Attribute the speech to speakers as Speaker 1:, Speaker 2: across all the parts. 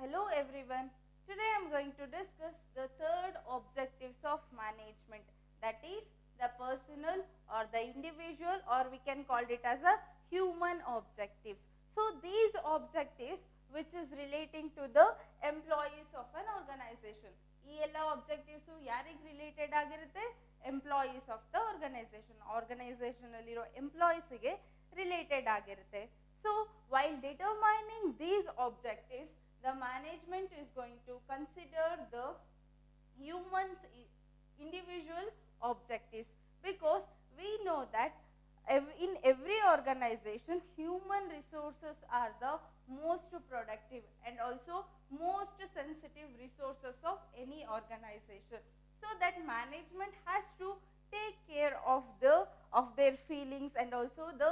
Speaker 1: Hello everyone. Today I am going to discuss the third objectives of management, that is the personal or the individual, or we can call it as a human objectives. So these objectives which is relating to the employees of an organization. ಈ ಎಲ್ಲ objectives ಯಾರಿಗೆ related ಆಗಿರುತ್ತೆ? Employees of the organisation ಅಲ್ಲಿರೋ ಎಂಪ್ಲಾಯೀಸ್ಗೆ related ಆಗಿರುತ್ತೆ. So while determining these objectives, the management is going to consider the humans individual objectives, because we know that in every organization human resources are the most productive and also most sensitive resources of any organization. So that management has to take care of their feelings and also the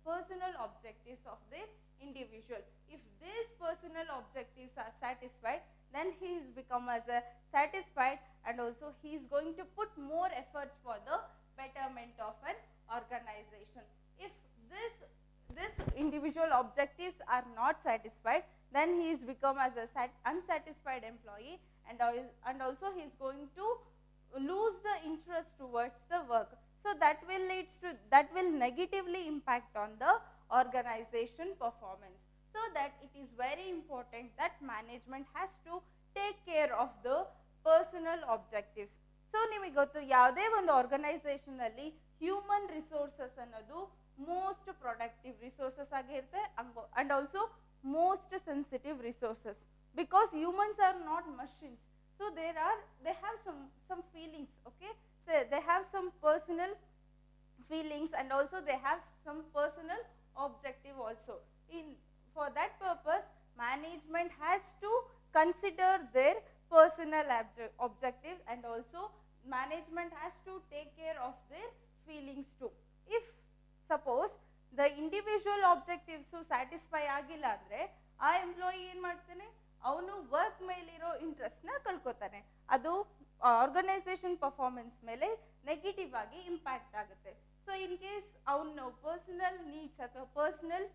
Speaker 1: personal objectives of the individual. If these personal objectives are satisfied, then he is become as a satisfied, and also he is going to put more efforts for the betterment of an organization. If this individual objectives are not satisfied, then he is become as a unsatisfied employee, and also he is going to lose the interest towards the work. So that will negatively impact on the organization performance. So that it is very important that management has to take care of the personal objectives. So ನಿಮಗೆ ಗೊತ್ತು, ಯಾವುದೇ ಒಂದು organisation ಅಲ್ಲಿ human resources ಅನ್ನೋದು most productive resources ಆಗಿರುತ್ತೆ, and also most sensitive resources, because humans R not machines. So they have some feelings, okay? So they have some personal feelings, and also they have some personal objective also. For that purpose, management has to consider their personal objectives, and also management has to take care of their feelings too. If suppose the individual objectives satisfy ಆಗಿಲ್ಲ ಅಂದ್ರೆ ಆ employee ಏನು ಮಾಡ್ತಾನೆ, ಅವನು work ಮೇಲಿರೋ ಇಂಟ್ರೆಸ್ಟ್ನ ಕಳ್ಕೊತಾನೆ. ಅದು organisation performance ಮೇಲೆ negative ಆಗಿ ಇಂಪ್ಯಾಕ್ಟ್ ಆಗುತ್ತೆ. ಸೊ ಇನ್ ಕೇಸ್ ಅವನು ಪರ್ಸನಲ್ ನೀಡ್ಸ್ ಅಥವಾ ಪರ್ಸನಲ್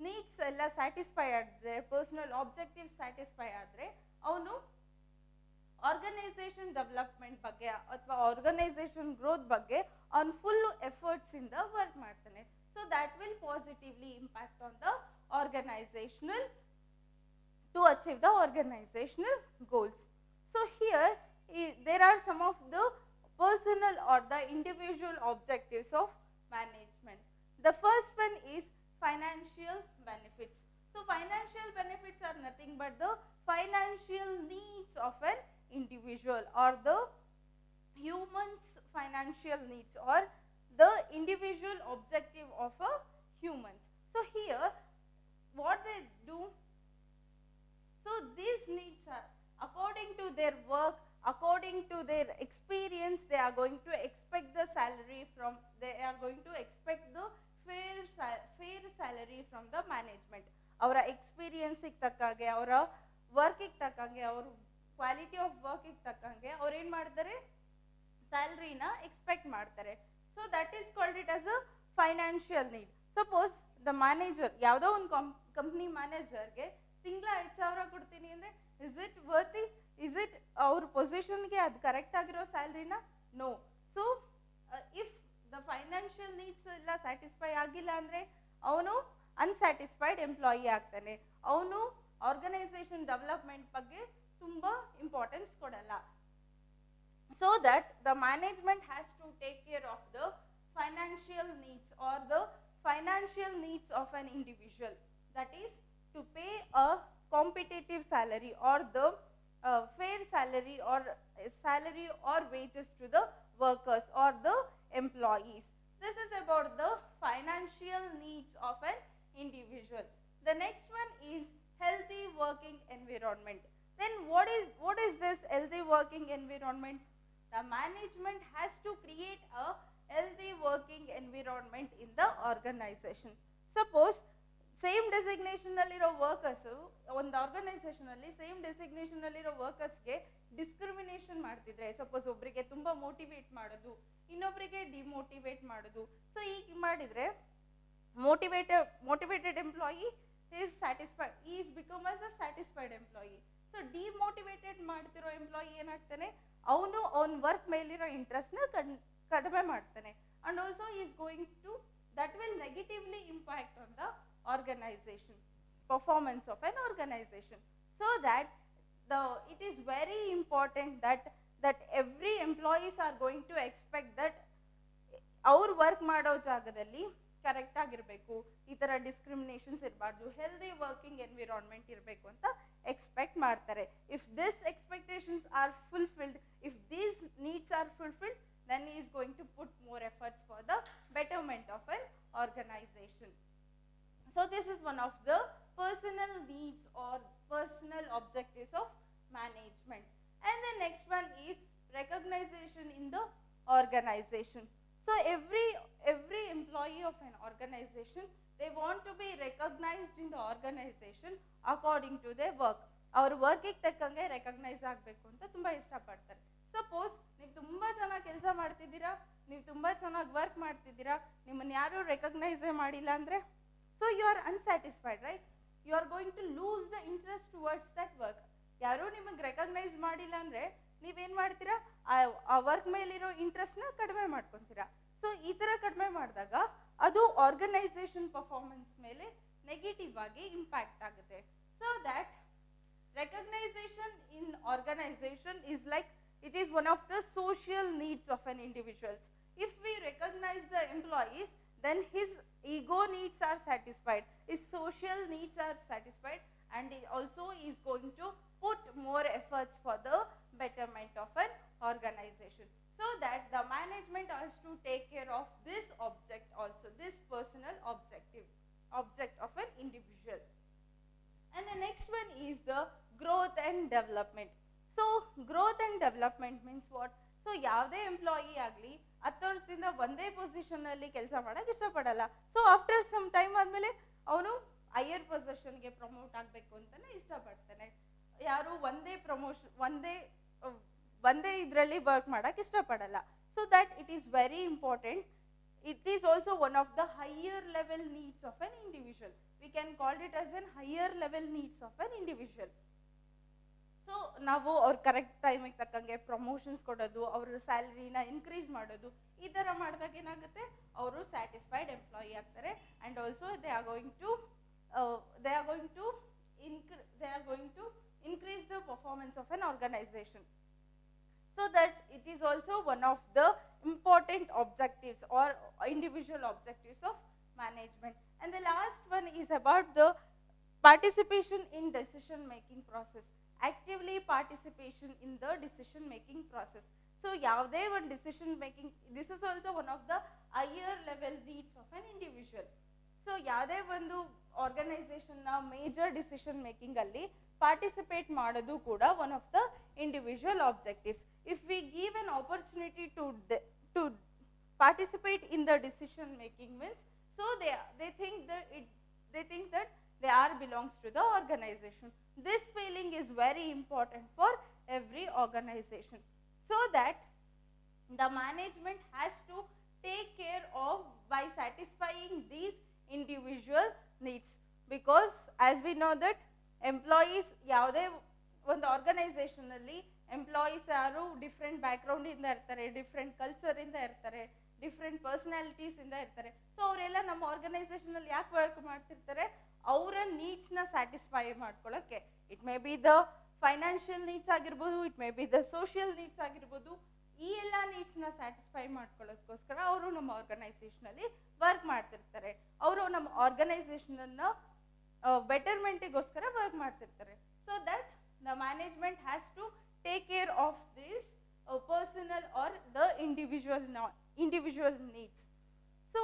Speaker 1: ನೀಡ್ಸ್ ಎಲ್ಲ ಸ್ಯಾಟಿಸ್ಫೈ ಆದರೆ, ಪರ್ಸನಲ್ ಆಬ್ಜೆಕ್ಟಿವ್ ಸ್ಯಾಟಿಸ್ಫೈ ಆದರೆ, ಅವನು ಆರ್ಗನೈಸೇಷನ್ ಡೆವಲಪ್ಮೆಂಟ್ ಬಗ್ಗೆ ಅಥವಾ ಆರ್ಗನೈಸೇಷನ್ ಗ್ರೋತ್ ಬಗ್ಗೆ ಅವನು ಫುಲ್ ಎಫರ್ಟ್ಸ್ ಇಂದ ವರ್ಕ್ ಮಾಡ್ತಾನೆ. So that will positively impact on the organisational to achieve the organizational goals. So here there are some of the personal or the individual objectives of management. The first one is financial benefits. So financial benefits are nothing but the financial needs of an individual, or the human's financial needs, or the individual objective of a humans. So here what they do, so these needs are according to their work, according to their experience, they are going to expect the salary from, they are going to expect the fair salary from the management. ಅವರ ಎಕ್ಸ್ಪೀರಿಯನ್ಸಿಗೆ ತಕ್ಕಂಗೆ, ಅವರ ವರ್ಕಿಗೆ ತಕ್ಕಂಗೆ, ಅವ್ರ quality of ವರ್ಕಿಗೆ ತಕ್ಕಂಗೆ ಅವ್ರು ಏನು ಮಾಡ್ತಾರೆ, ಸ್ಯಾಲ್ರಿನ ಎಕ್ಸ್ಪೆಕ್ಟ್ ಮಾಡ್ತಾರೆ. So that is called it as a financial need. Suppose the manager, ಯಾವುದೋ ಒಂದು ಕಂಪ್ನಿ ಮ್ಯಾನೇಜರ್ಗೆ ತಿಂಗಳ 5,000 ಕೊಡ್ತೀನಿ ಅಂದರೆ, is it worthy? Is it ಅವ್ರ ಪೊಸಿಷನ್ಗೆ ಅದು ಕರೆಕ್ಟ್ ಆಗಿರೋ ಸ್ಯಾಲ್ರಿನ? No. So if the financial needs ಎಲ್ಲ ಸ್ಯಾಟಿಸ್ಫೈ ಆಗಿಲ್ಲ ಅಂದರೆ ಅವನು ಅನ್ಸ್ಯಾಟಿಸ್ಫೈಡ್ ಎಂಪ್ಲಾಯಿ ಆಗ್ತಾನೆ. ಅವನು ಆರ್ಗನೈಸೇಷನ್ ಡೆವಲಪ್ಮೆಂಟ್ ಬಗ್ಗೆ ತುಂಬ ಇಂಪಾರ್ಟೆನ್ಸ್ ಕೊಡಲ್ಲ. So that the management has to take care of the financial needs, or the financial needs of an individual, that is to pay a competitive salary, or the fair salary, or wages to the workers or the employees. This is about the financial needs of an individual. The next one is healthy working environment. Then what is this healthy working environment? The management has to create a healthy working environment in the organization. Suppose same designation ಅಲ್ಲಿರೋ workers ಒಂದು organisation ಅಲ್ಲಿ same designation ಅಲ್ಲಿರೋ ವರ್ಕರ್ಸ್ಗೆ discrimination ಮಾಡ್ತಿದ್ರೆ, suppose ಒಬ್ಬರಿಗೆ ತುಂಬ motivate ಮಾಡೋದು, ಇನ್ನೊಬ್ಬರಿಗೆ demotivate ಮಾಡೋದು. ಸೊ ಈಗ ಮಾಡಿದರೆ motivated employee he is satisfied, he is become as a satisfied employee. So demotivated ಮಾಡ್ತಿರೋ ಎಂಪ್ಲಾಯಿ ಏನಾಗ್ತಾನೆ, ಅವನು ಅವನ ವರ್ಕ್ ಮೇಲಿರೋ ಇಂಟ್ರೆಸ್ಟ್ನ ಕಡಿಮೆ ಮಾಡ್ತಾನೆ. And also is going to that will negatively impact on the organization, performance of an organization. So that it is very important that every employees are going to expect that our work ಮಾಡೋ ಜಾಗದಲ್ಲಿ correct ಆಗಿರಬೇಕು, ಈ ಥರ discriminations ಇರಬಾರ್ದು, healthy working environment ಇರಬೇಕು ಅಂತ expect ಮಾಡ್ತಾರೆ. If this expectations are fulfilled, if these needs are fulfilled, then he is going to put more efforts for the betterment of an organization. So this is one of the personal needs or personal objectives of management. And the next one is recognition in the organization. So every employee of an organization, they want to be recognized in the organization according to their work. ಅವ್ರ ವರ್ಕಿಗೆ ತಕ್ಕಂಗೆ recognise ಆಗಬೇಕು ಅಂತ ತುಂಬ ಇಷ್ಟಪಡ್ತಾರೆ. Suppose ನೀವು ತುಂಬ ಚೆನ್ನಾಗಿ ಕೆಲಸ ಮಾಡ್ತಿದ್ದೀರಾ, ನೀವು ತುಂಬ ಚೆನ್ನಾಗಿ ವರ್ಕ್ ಮಾಡ್ತಿದ್ದೀರಾ, ನಿಮ್ಮನ್ನು ಯಾರೂ ರೆಕಗ್ನೈಸೇ ಮಾಡಿಲ್ಲ ಅಂದರೆ, so you are unsatisfied, right? You are going to lose the interest towards that work. ಯಾರೂ ನಿಮಗೆ ರೆಕಗ್ನೈಸ್ ಮಾಡಿಲ್ಲ ಅಂದರೆ ನೀವೇನು ಮಾಡ್ತೀರಾ, ಆ ವರ್ಕ್ ಮೇಲಿರೋ ಇಂಟ್ರೆಸ್ಟ್ನ ಕಡಿಮೆ ಮಾಡ್ಕೊತೀರಾ. ಸೊ ಈ ಥರ ಕಡಿಮೆ ಮಾಡಿದಾಗ ಅದು ಆರ್ಗನೈಸೇಷನ್ ಪರ್ಫಾರ್ಮೆನ್ಸ್ ಮೇಲೆ ನೆಗೆಟಿವ್ ಆಗಿ ಇಂಪ್ಯಾಕ್ಟ್ ಆಗುತ್ತೆ. So that recognition in organization is like, it is one of the social needs of an individual. If we recognize the employees, then his ego needs are satisfied, his social needs are satisfied, and he also is going to put more efforts for the betterment of an organization. So that the management has to take care of this object also, this personal object of an individual. And the next one is the growth and development. So growth and development means what? So ಯಾವುದೇ employee ಆಗಲಿ 10 ವರ್ಷದಿಂದ ಒಂದೇ ಪೊಸಿಷನಲ್ಲಿ ಕೆಲಸ ಮಾಡೋಕ್ಕೆ ಇಷ್ಟಪಡಲ್ಲ. So after some time ಆದಮೇಲೆ ಅವನು higher ಪೊಸಿಷನ್ಗೆ promote ಆಗಬೇಕು ಅಂತಲೇ ಇಷ್ಟಪಡ್ತಾನೆ. ಯಾರು ಒಂದೇ ಇದರಲ್ಲಿ ವರ್ಕ್ ಮಾಡೋಕ್ಕೆ ಇಷ್ಟಪಡಲ್ಲ. So that it is very important. It is also one of the higher level needs of an individual. We can call it as an higher level needs of an individual. So ನಾವು ಅವ್ರ correct ಟೈಮಿಗೆ ತಕ್ಕಂಗೆ promotions ಕೊಡೋದು, ಅವ್ರ ಸ್ಯಾಲರಿನ increase ಮಾಡೋದು, ಈ ಥರ ಮಾಡಿದಾಗ ಏನಾಗುತ್ತೆ, ಅವರು ಸ್ಯಾಟಿಸ್ಫೈಡ್ ಎಂಪ್ಲಾಯಿ ಆಗ್ತಾರೆ. And also they are going to increase the performance of an organisation. So that it is also one of the important objectives or individual objectives of management. And the last one is about the participation in decision making process, actively participation in the decision making process. So ಯಾವುದೇ ಒಂದು decision making, this is also one of the higher level needs of an individual. So ಯಾವುದೇ ಒಂದು ಆರ್ಗನೈಸೇಷನ್ನ major decision making ಅಲ್ಲಿ participate ಮಾಡೋದು ಕೂಡ one of the individual objectives. If we give an opportunity to participate in the decision making means, so they think that they are belongs to the organization. This feeling is very important for every organization, so that the management has to take care of by satisfying these individual needs. Because as we know that employees, ಯಾವುದೇ ಒಂದು organisation ಅಲ್ಲಿ employees ಯಾರು different background ಇಂದ ಇರ್ತಾರೆ, different culture ಇಂದ ಇರ್ತಾರೆ, different personalities ಇಂದ ಇರ್ತಾರೆ. ಸೊ ಅವರೆಲ್ಲ ನಮ್ಮ ಆರ್ಗನೈಸೇಷನ್ ಅಲ್ಲಿ ಯಾಕೆ ವರ್ಕ್ ಮಾಡ್ತಿರ್ತಾರೆ, ಅವರ ನೀಡ್ಸ್ನ ಸ್ಯಾಟಿಸ್ಫೈ ಮಾಡ್ಕೊಳ್ಳೋಕ್ಕೆ. It may be the financial needs ಆಗಿರ್ಬೋದು, it may be the social needs ಆಗಿರ್ಬೋದು. ಈ ಎಲ್ಲ ನೀಡ್ಸ್ನ ಸ್ಯಾಟಿಸ್ಫೈ ಮಾಡ್ಕೊಳ್ಳೋದಕ್ಕೋಸ್ಕರ ಅವರು ನಮ್ಮ ಆರ್ಗನೈಸೇಷನಲ್ಲಿ ವರ್ಕ್ ಮಾಡ್ತಿರ್ತಾರೆ. ಅವರು ನಮ್ಮ ಆರ್ಗನೈಸೇಷನನ್ನು ಬೆಟರ್ಮೆಂಟಿಗೋಸ್ಕರ ವರ್ಕ್ ಮಾಡ್ತಿರ್ತಾರೆ. So that the management has to take care of this personal or the individual needs. So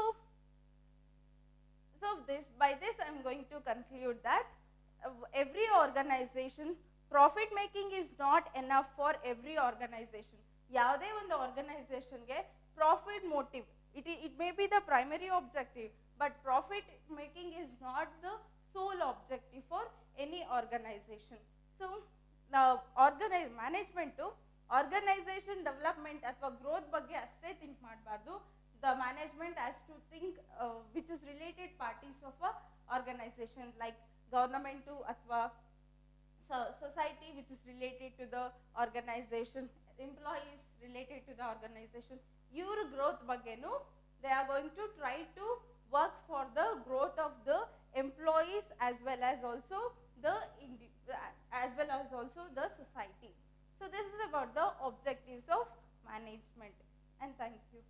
Speaker 1: by this I am going to conclude that every organization, profit making is not enough for every organization. ಯಾವುದೇ ಒಂದು ಆರ್ಗನೈಸೇಷನ್ಗೆ profit motive, it may be the primary objective, but profit making is not the sole objective for any organization. So management to organisation development ಅಥವಾ growth ಬಗ್ಗೆ ಅಷ್ಟೇ think ಮಾಡಬಾರ್ದು. The management has to think which is related parties of a organisation, like government ಅಥವಾ society which is related to the organization, employees related to the organization, your growth baggenu they are going to try to work for the growth of the employees as well as also the the society. So this is about the objectives of management, and thank you.